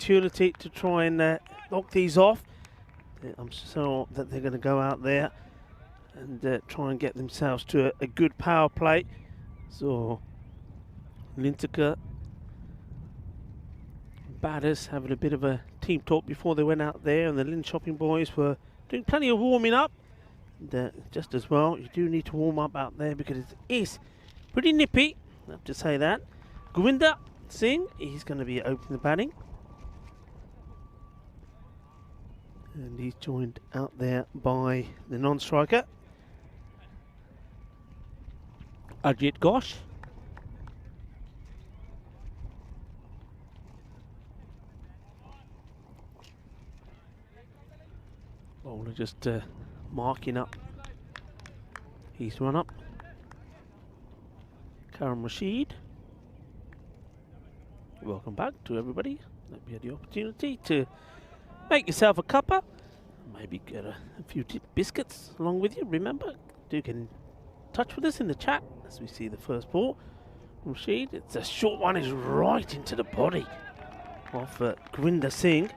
opportunity to try and knock these off. I'm sure that they're going to go out there and try and get themselves to a good power play. So Lintica batters having a bit of a team talk before they went out there, and the Lynn Shopping boys were doing plenty of warming up. And just as well, you do need to warm up out there because it is pretty nippy, I have to say that. Govinda Singh, he's going to be opening the batting. And he's joined out there by the non-striker, Ajit Ghosh. Bowler just marking up his run up. Karam Rashid. Welcome back to everybody. Let me have the opportunity to make yourself a cuppa. Maybe get a few biscuits along with you. Remember, do get in touch with us in the chat as we see the first ball from Rashid. It's a short one, is right into the body of Gurinder Singh.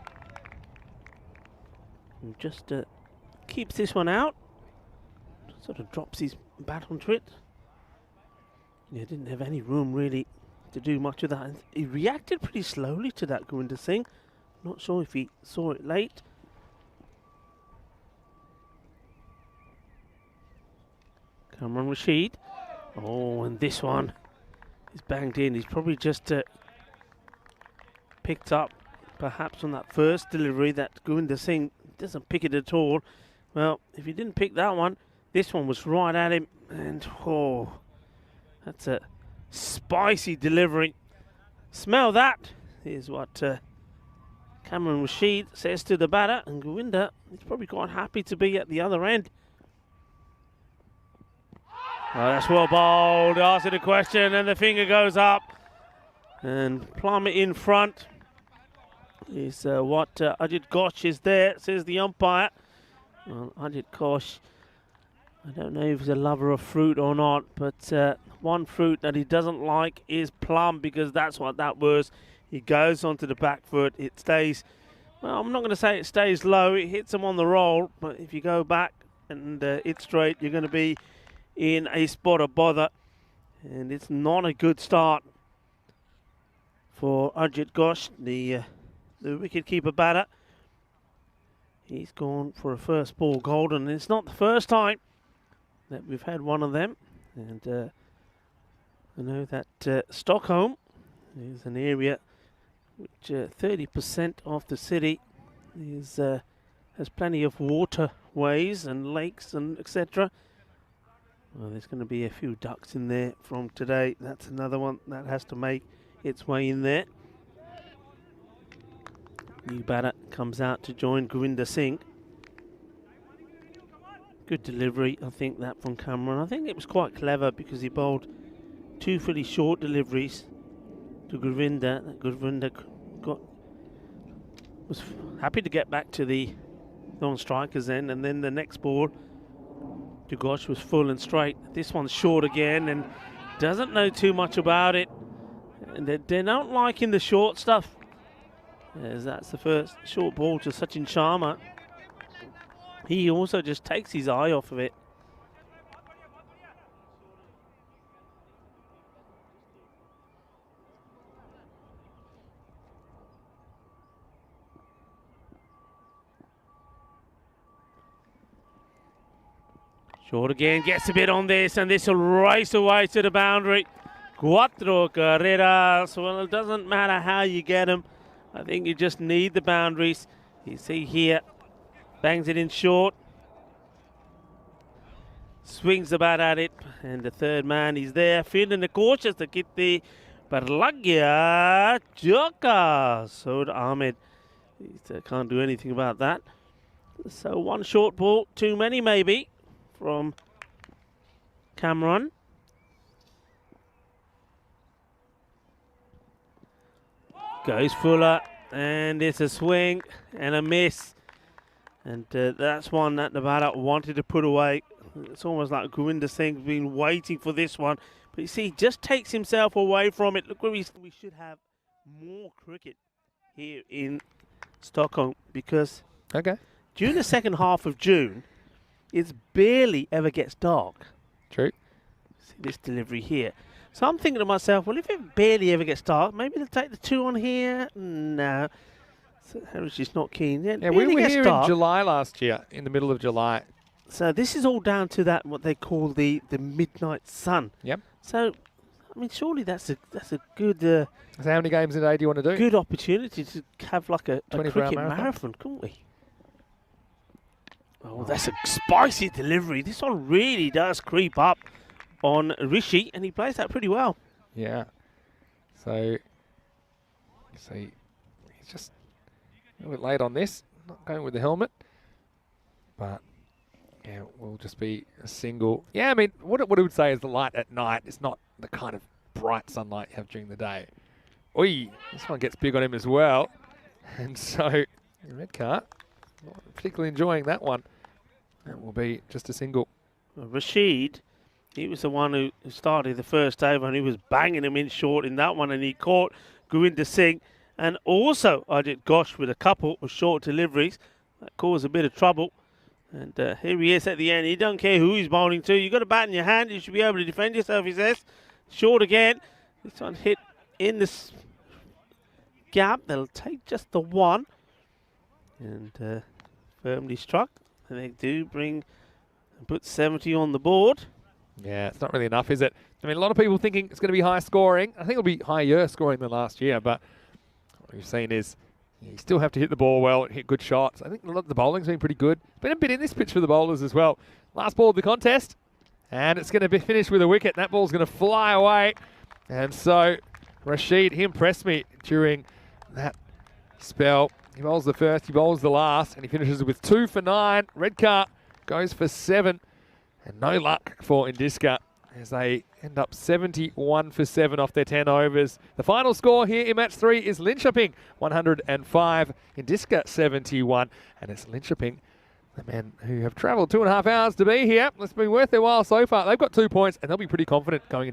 And just keeps this one out. Sort of drops his bat onto it. Yeah, didn't have any room really to do much of that. And he reacted pretty slowly to that, Gurinder Singh. Not sure if he saw it late. Kamran Rashid. Oh, and this one is banged in. He's probably just picked up, perhaps on that first delivery, that Gurinder Singh doesn't pick it at all. Well, if he didn't pick that one, this one was right at him. And, oh, that's a spicy delivery. Smell that, is what Kamran Rashid says to the batter, and Gurinder is probably quite happy to be at the other end. Oh, that's well bowled. Asking a question, and the finger goes up, and Plummet in front is what Ajit Ghosh is there, says the umpire. Well, Ajit Ghosh, I don't know if he's a lover of fruit or not, but one fruit that he doesn't like is plum, because that's what that was. He goes onto the back foot. It stays, well, I'm not going to say it stays low. It hits him on the roll, but if you go back and it's straight, you're going to be in a spot of bother. And it's not a good start for Ajit Ghosh, the wicket-keeper batter. He's gone for a first ball golden, and it's not the first time that we've had one of them. And I know that Stockholm is an area which 30% of the city is has plenty of waterways and lakes and etc. Well, there's going to be a few ducks in there from today. That's another one that has to make its way in there. New batter comes out to join Gurinder Singh. Good delivery, I think, that from Cameron. I think it was quite clever because he bowled two fairly short deliveries to Gurinder. Gurinder was happy to get back to the non-strikers then, and then the next ball to Ghosh was full and straight. This one's short again and doesn't know too much about it. And they're not liking the short stuff, as that's the first short ball to Sachin Sharma. He also just takes his eye off of it. Short again, gets a bit on this, and this will race away to the boundary. Cuatro carreras. Well, it doesn't matter how you get them. I think you just need the boundaries. You see here, bangs it in short. Swings the bat at it, and the third man is there, feeling the cautious to get the Parlagya Joka. So Ahmed, he can't do anything about that. So one short ball, too many maybe, from Cameron. Goes Fuller, and it's a swing and a miss. And that's one that the batter wanted to put away. It's almost like Gurinder Singh's been waiting for this one. But you see, he just takes himself away from it. Look where we should have more cricket here in Stockholm because Okay. during the second half of June, it barely ever gets dark. True. See this delivery here. So I'm thinking to myself, well, if it barely ever gets dark, maybe they'll take the 2 on here. No. So Harry's just not keen. Yeah, Yeah, we were here in July last year, in the middle of July. So this is all down to that, what they call the midnight sun. Yep. So, I mean, surely that's a good So how many games a day do you want to do? good opportunity to have like a 24-hour cricket marathon. marathon, couldn't we? Oh, that's a spicy delivery. This one really does creep up on Rishi, and he plays that pretty well. Yeah. So, you see, he's just a little bit late on this. Not going with the helmet. But, yeah, will just be a single. Yeah, I mean, what it would say is the light at night is not the kind of bright sunlight you have during the day. Oi, this one gets big on him as well. And so, red card, not particularly enjoying that one. That will be just a single. Well, Rashid, he was the one who started the first over, and he was banging him in short in that one, and he caught Govinda Singh. And also, I did Gosh with a couple of short deliveries. That caused a bit of trouble. And here he is at the end. He don't care who he's bowling to. You've got a bat in your hand. You should be able to defend yourself, he says. Short again. This one hit in this gap. They'll take just the 1. And firmly struck. And they do put 70 on the board. Yeah, it's not really enough, is it? I mean, a lot of people thinking it's going to be high scoring. I think it'll be higher scoring than last year, but what we've seen is you still have to hit the ball well and hit good shots. I think a lot of the bowling's been pretty good. Been a bit in this pitch for the bowlers as well. Last ball of the contest, and it's going to be finished with a wicket. That ball's going to fly away. And so Rashid, he impressed me during that spell. He bowls the first, he bowls the last, and he finishes with 2 for 9. Redcar goes for 7. And no luck for Indiska as they end up 71 for 7 off their 10 overs. The final score here in match 3 is Linköping 105, Indiska 71. And it's Linköping, the men who have travelled 2.5 hours to be here. It's been worth their while so far. They've got 2 points and they'll be pretty confident going into